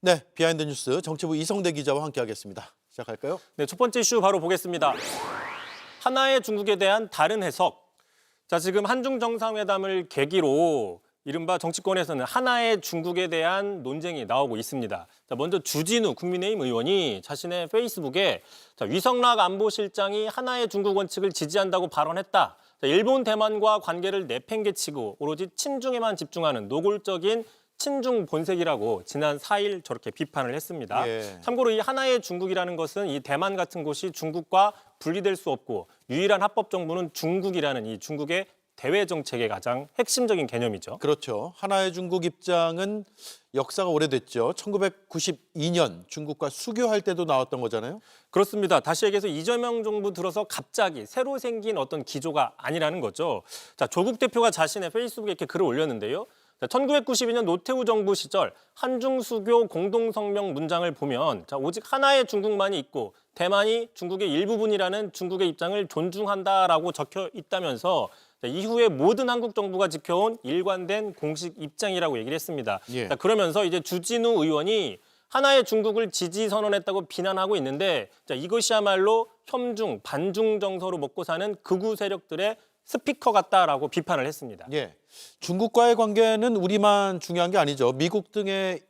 네, 비하인드 뉴스 정치부 이성대 기자와 함께하겠습니다. 시작할까요? 네, 첫 번째 이슈 바로 보겠습니다. 하나의 중국에 대한 다른 해석. 자, 지금 한중 정상회담을 계기로 이른바 정치권에서는 하나의 중국에 대한 논쟁이 나오고 있습니다. 자, 먼저 주진우 국민의힘 의원이 자신의 페이스북에 위성락 안보실장이 하나의 중국 원칙을 지지한다고 발언했다. 자, 일본 대만과 관계를 내팽개치고 오로지 친중에만 집중하는 노골적인 친중 본색이라고 지난 4일 저렇게 비판을 했습니다. 예. 참고로 이 하나의 중국이라는 것은 이 대만 같은 곳이 중국과 분리될 수 없고 유일한 합법 정부는 중국이라는 이 중국의 대외 정책의 가장 핵심적인 개념이죠. 그렇죠. 하나의 중국 입장은 역사가 오래됐죠. 1992년 중국과 수교할 때도 나왔던 거잖아요. 그렇습니다. 다시 얘기해서 이재명 정부 들어서 갑자기 새로 생긴 어떤 기조가 아니라는 거죠. 자, 조국 대표가 자신의 페이스북에 이렇게 글을 올렸는데요. 1992년 노태우 정부 시절 한중수교 공동성명 문장을 보면 오직 하나의 중국만이 있고 대만이 중국의 일부분이라는 중국의 입장을 존중한다라고 적혀 있다면서 이후에 모든 한국 정부가 지켜온 일관된 공식 입장이라고 얘기를 했습니다. 예. 그러면서 이제 주진우 의원이 하나의 중국을 지지 선언했다고 비난하고 있는데 이것이야말로 혐중, 반중 정서로 먹고 사는 극우 세력들의 스피커 같다라고 비판을 했습니다. 예. 중국과의 관계는 우리만 중요한 게 아니죠. 미국 등의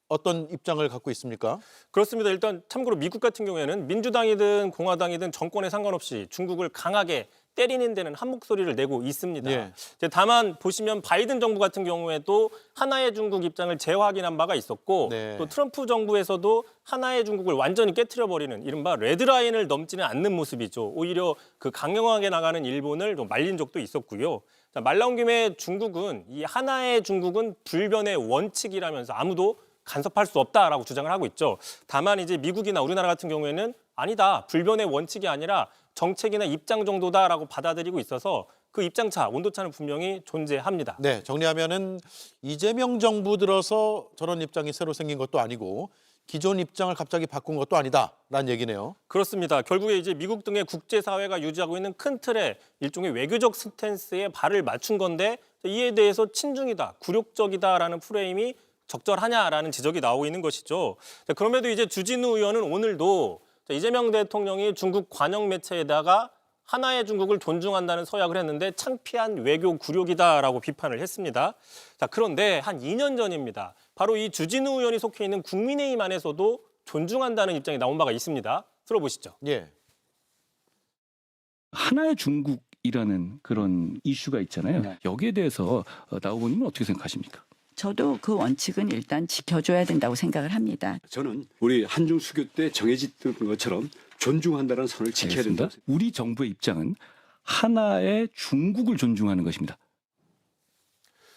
어떤 입장을 갖고 있습니까? 그렇습니다. 일단 참고로 미국 같은 경우에는 민주당이든 공화당이든 정권에 상관없이 중국을 강하게 때리는 데는 한 목소리를 내고 있습니다. 예. 다만 보시면 바이든 정부 같은 경우에도 하나의 중국 입장을 재확인한 바가 있었고 네. 또 트럼프 정부에서도 하나의 중국을 완전히 깨트려버리는 이른바 레드라인을 넘지는 않는 모습이죠. 오히려 그 강경하게 나가는 일본을 좀 말린 적도 있었고요. 자, 말 나온 김에 중국은 이 하나의 중국은 불변의 원칙이라면서 아무도 간섭할 수 없다라고 주장을 하고 있죠. 다만 이제 미국이나 우리나라 같은 경우에는 아니다. 불변의 원칙이 아니라 정책이나 입장 정도다라고 받아들이고 있어서 그 입장차, 온도차는 분명히 존재합니다. 네, 정리하면은 이재명 정부 들어서 저런 입장이 새로 생긴 것도 아니고 기존 입장을 갑자기 바꾼 것도 아니다라는 얘기네요. 그렇습니다. 결국에 이제 미국 등의 국제사회가 유지하고 있는 큰 틀의 일종의 외교적 스탠스에 발을 맞춘 건데 이에 대해서 친중이다, 굴욕적이다라는 프레임이 적절하냐라는 지적이 나오고 있는 것이죠. 그럼에도 이제 주진우 의원은 오늘도 이재명 대통령이 중국 관영 매체에다가 하나의 중국을 존중한다는 서약을 했는데 창피한 외교 굴욕이다라고 비판을 했습니다. 자, 그런데 한 2년 전입니다. 바로 이 주진우 의원이 속해 있는 국민의힘 안에서도 존중한다는 입장이 나온 바가 있습니다. 들어보시죠. 예. 하나의 중국이라는 그런 이슈가 있잖아요. 네. 여기에 대해서 나 후보님은 어떻게 생각하십니까? 저도 그 원칙은 일단 지켜줘야 된다고 생각을 합니다. 저는 우리 한중 수교 때 정해졌던 것처럼 존중한다는 선을 지켜야 된다. 알겠습니다. 우리 정부의 입장은 하나의 중국을 존중하는 것입니다.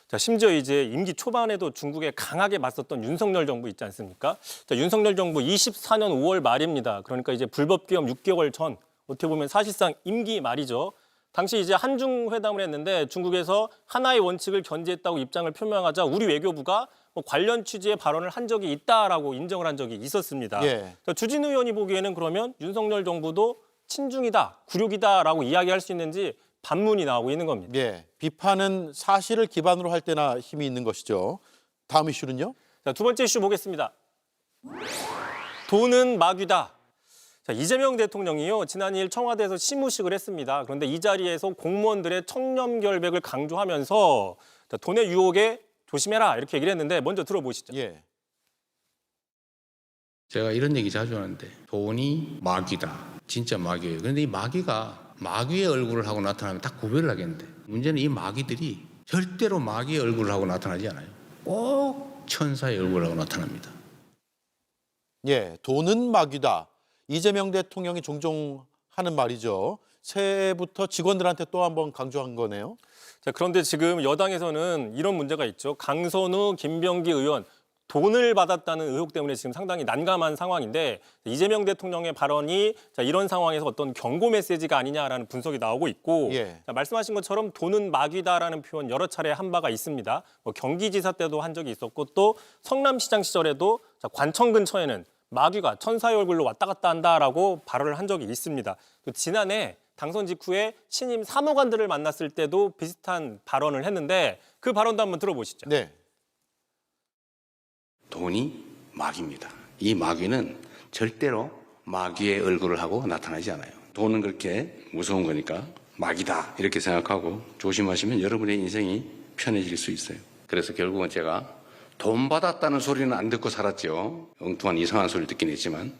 자, 심지어 이제 임기 초반에도 중국에 강하게 맞섰던 윤석열 정부 있지 않습니까? 자, 윤석열 정부 24년 5월 말입니다. 그러니까 이제 불법 기업 6개월 전, 어떻게 보면 사실상 임기 말이죠. 당시 이제 한중 회담을 했는데 중국에서 하나의 원칙을 견지했다고 입장을 표명하자 우리 외교부가 관련 취지의 발언을 한 적이 있다라고 인정을 한 적이 있었습니다. 예. 자, 주진우 의원이 보기에는 그러면 윤석열 정부도 친중이다, 굴욕이다라고 이야기할 수 있는지 반문이 나오고 있는 겁니다. 예. 비판은 사실을 기반으로 할 때나 힘이 있는 것이죠. 다음 이슈는요? 자, 두 번째 이슈 보겠습니다. 돈은 마귀다. 자, 이재명 대통령이요, 지난 2일 청와대에서 시무식을 했습니다. 그런데 이 자리에서 공무원들의 청렴결백을 강조하면서 자, 돈의 유혹에 조심해라 이렇게 얘기를 했는데 먼저 들어보시죠. 예. 제가 이런 얘기 자주 하는데 돈이 마귀다. 진짜 마귀예요. 그런데 이 마귀가 마귀의 얼굴을 하고 나타나면 딱 구별을 하겠는데 문제는 이 마귀들이 절대로 마귀의 얼굴을 하고 나타나지 않아요. 꼭 천사의 얼굴을 하고 나타납니다. 예. 돈은 마귀다. 이재명 대통령이 종종 하는 말이죠. 새해부터 직원들한테 또 한 번 강조한 거네요. 자, 그런데 지금 여당에서는 이런 문제가 있죠. 강선우, 김병기 의원 돈을 받았다는 의혹 때문에 지금 상당히 난감한 상황인데 이재명 대통령의 발언이 자, 이런 상황에서 어떤 경고 메시지가 아니냐라는 분석이 나오고 있고 예. 자, 말씀하신 것처럼 돈은 마귀다라는 표현 여러 차례 한 바가 있습니다. 경기지사 때도 한 적이 있었고 또 성남시장 시절에도 자, 관청 근처에는 마귀가 천사의 얼굴로 왔다 갔다 한다라고 발언을 한 적이 있습니다. 또 지난해 당선 직후에 신임 사무관들을 만났을 때도 비슷한 발언을 했는데 그 발언도 한번 들어보시죠. 네. 돈이 마귀입니다. 이 마귀는 절대로 마귀의 얼굴을 하고 나타나지 않아요. 돈은 그렇게 무서운 거니까 마귀다 이렇게 생각하고 조심하시면 여러분의 인생이 편해질 수 있어요. 그래서 결국은 제가 돈 받았다는 소리는 안 듣고 살았죠. 엉뚱한 이상한 소리 듣긴 했지만.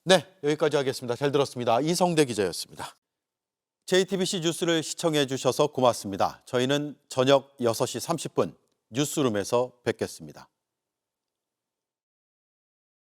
네, 여기까지 하겠습니다. 잘 들었습니다. 이성대 기자였습니다. JTBC 뉴스를 시청해 주셔서 고맙습니다. 저희는 저녁 6시 30분 뉴스룸에서 뵙겠습니다.